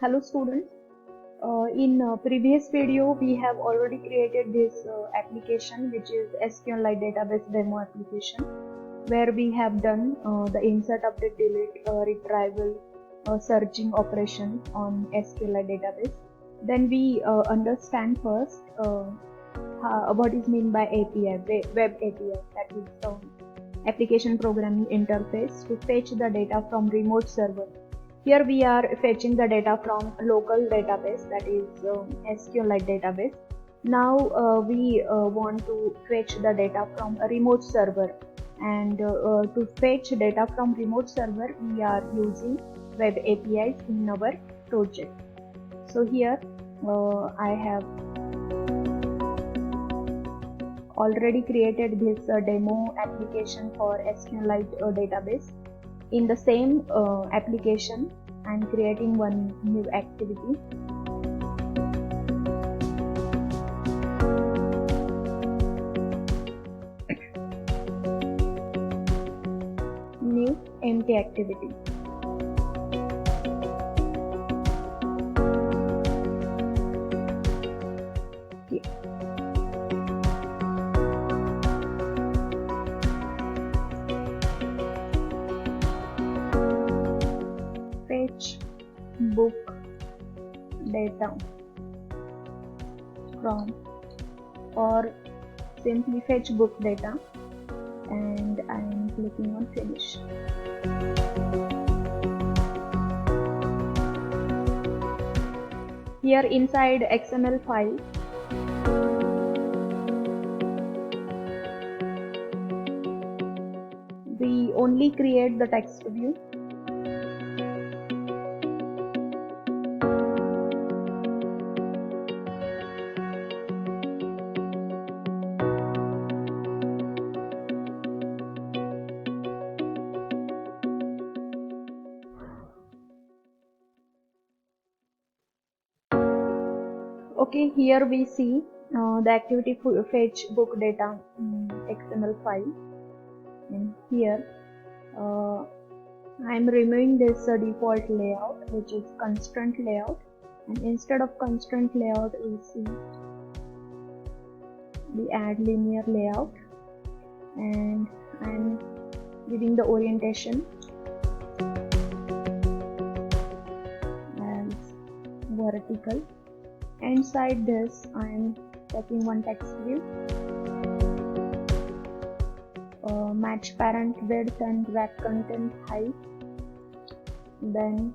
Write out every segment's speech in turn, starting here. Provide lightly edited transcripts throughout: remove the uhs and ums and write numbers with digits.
Hello students. In previous video we have already created this application which is SQLite database demo application, where we have done the insert, update, delete, retrieval, searching operation on SQLite database. Then we understand first what is meant by API, web API, that is application programming interface to fetch the data from remote server. Here we are fetching the data from local database, that is SQLite database. Now we want to fetch the data from a remote server, and to fetch data from remote server we are using web APIs in our project. So here I have already created this demo application for SQLite database. In the same application, I am creating one new activity. New empty activity. Okay. Fetch book data from, or simply fetch book data, and I am clicking on finish. Here inside XML file, we only create the text view. Okay, here we see the activity fetch book data XML file, and here I am removing this default layout, which is constraint layout, and instead of constraint layout we add linear layout, and I am giving the orientation as vertical. Inside this I am taking one text view, match parent width and rack content height, then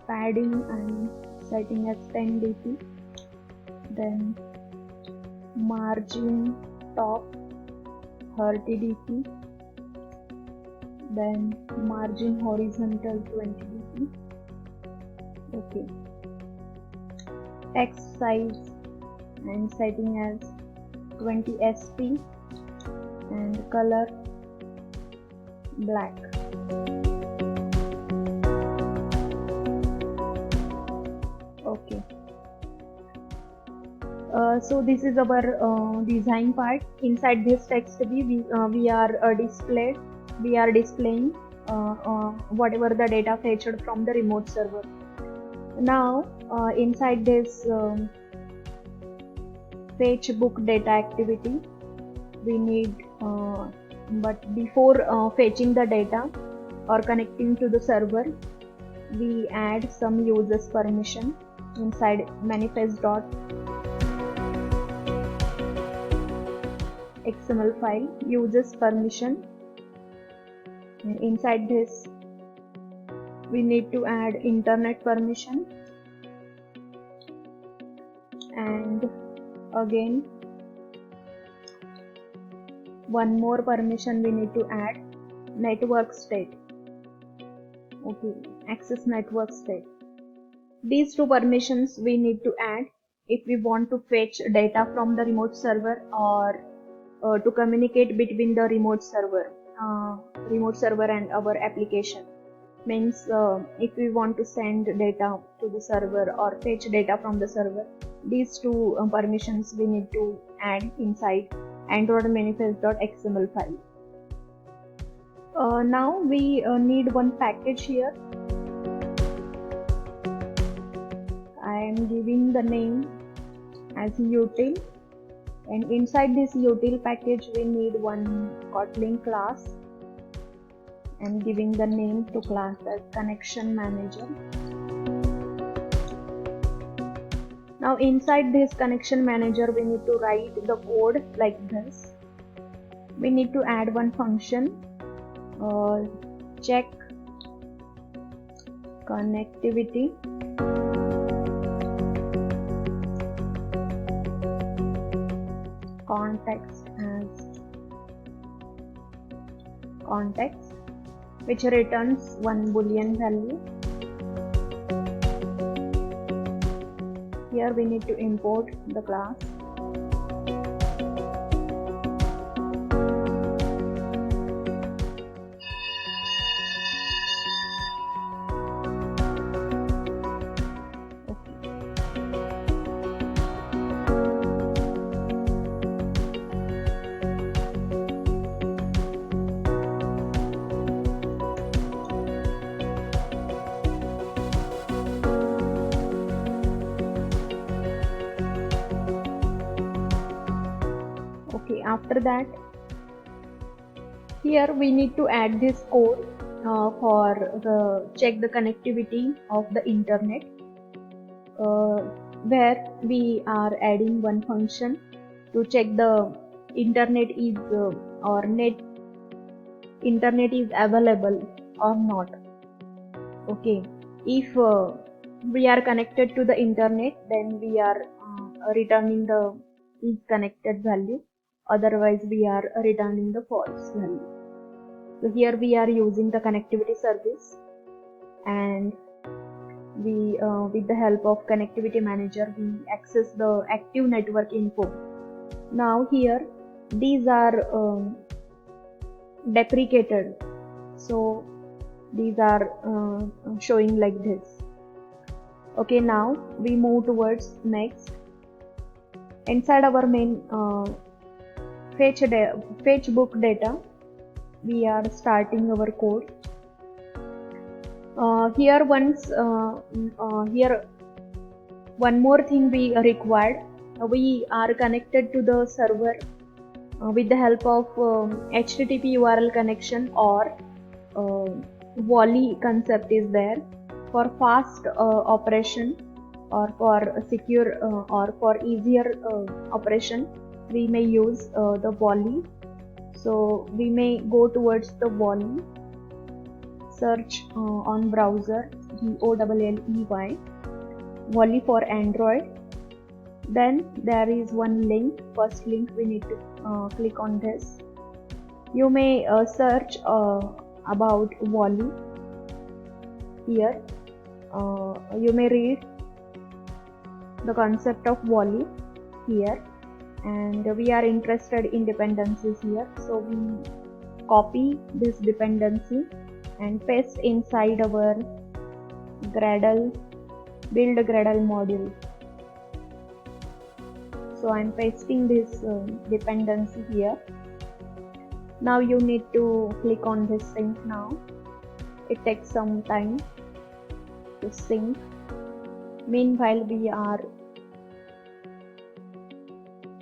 padding I am setting as 10 dp, then margin top 30 dp, then margin horizontal 20 dp. Okay. Text size I am setting as 20 sp, and color black. Okay. So this is our design part. Inside this text we are displaying whatever the data fetched from the remote server. Now inside this fetch book data activity we need, but before fetching the data or connecting to the server, we add some users permission inside manifest.xml file, users permission. And inside this we need to add internet permission, and again one more permission we need to add, network state. Okay, access network state. These two permissions we need to add if we want to fetch data from the remote server, or to communicate between the remote server and our application. Means if we want to send data to the server or fetch data from the server, these two permissions we need to add inside Android manifest.xml file. Now we need one package here. I am giving the name as util, and inside this util package we need one Kotlin class and giving the name to class as connection manager. Now inside this connection manager we need to write the code like this. We need to add one function, check connectivity, context as context, which returns one boolean value. Here we need to import the class. Okay, after that, here we need to add this code for the check the connectivity of the internet, where we are adding one function to check the internet is or internet is available or not. Okay, if we are connected to the internet, then we are returning the is connected value, otherwise we are returning the false value. So here we are using the connectivity service, and we with the help of connectivity manager we access the active network info. Now here these are deprecated, so these are showing like this. Okay, now we move towards next. Inside our main fetch book data, we are starting our code. Here one more thing we required. We are connected to the server with the help of HTTP URL connection, or volley concept is there for fast operation, or for secure or for easier operation. We may use the volley. So we may go towards the volley, search on browser VOLLEY, volley for Android. Then there is one link, first link we need to click on this. You may search about volley here. You may read the concept of volley here, and we are interested in dependencies here, so we copy this dependency and paste inside our Gradle build Gradle module. So I'm pasting this dependency here. Now you need to click on this sync. Now it takes some time to sync. Meanwhile we are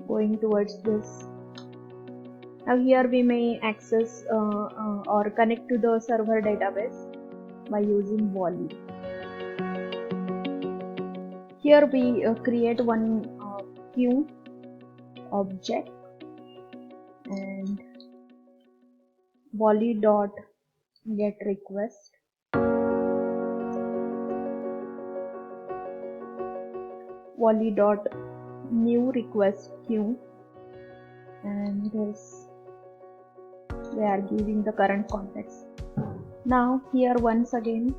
going towards this. Now here we may access or connect to the server database by using volley. Here we create one queue object, and volley dot get request, volley dot new request queue, and this we are giving the current context. Now here once again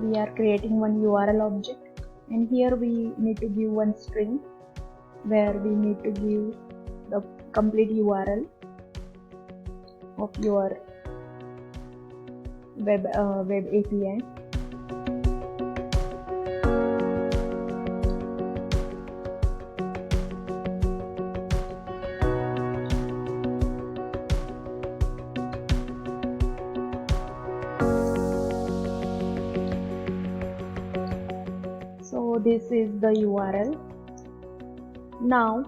we are creating one URL object, and here we need to give one string where we need to give the complete URL of your web API. So this is the URL. Now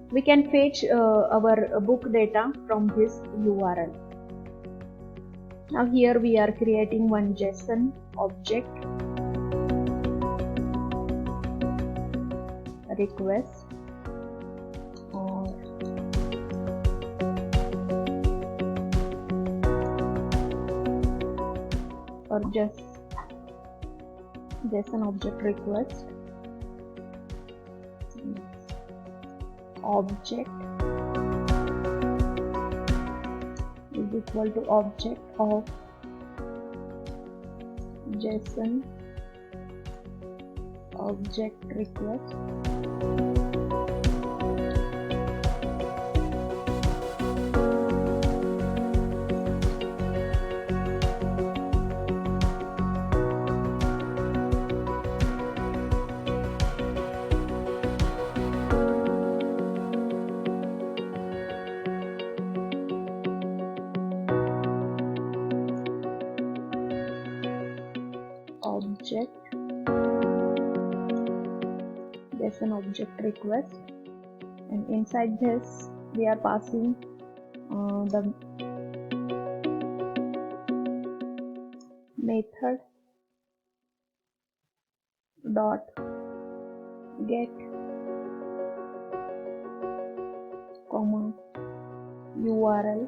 we can fetch our book data from this URL. Now here we are creating one JSON object request or just JSON object request object is equal to object of JSON object request object JSON object request, and inside this we are passing the method dot get comma URL,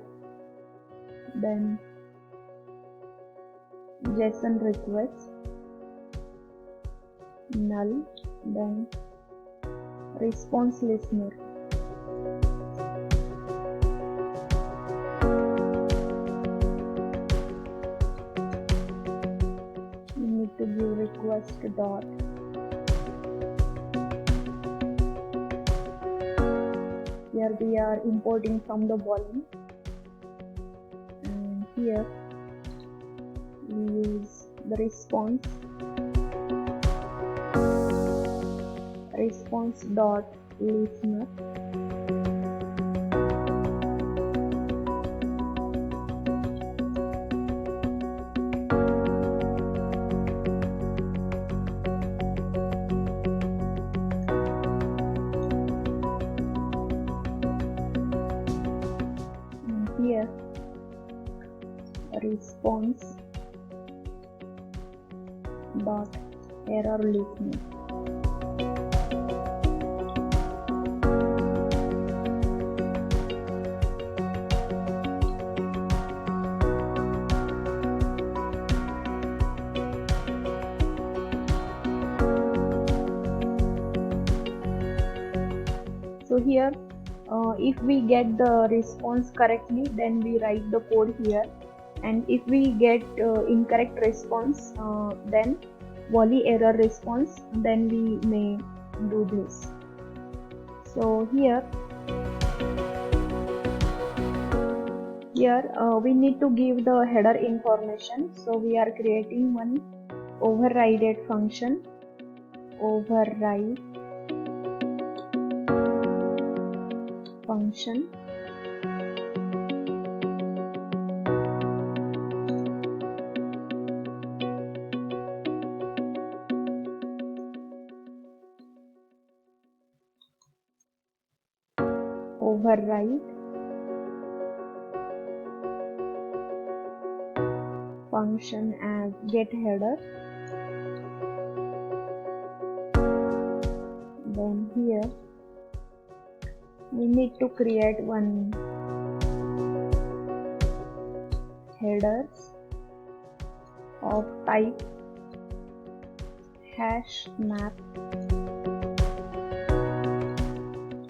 then JSON request null, then response listener. You need to give request dot here we are importing from the volume, and here we use the response dot listener, and here response dot error listener. So here if we get the response correctly, then we write the code here, and if we get incorrect response, then volley error response, then we may do this. So here we need to give the header information, so we are creating one overrided function, override function, override function as get header, then here we need to create one headers of type hash map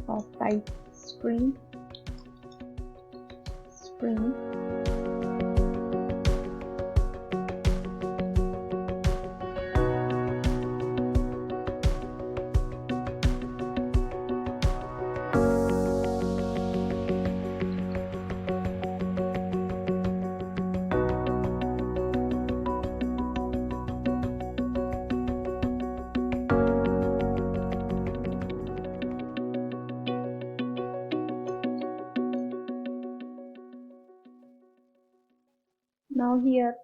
of type string Now here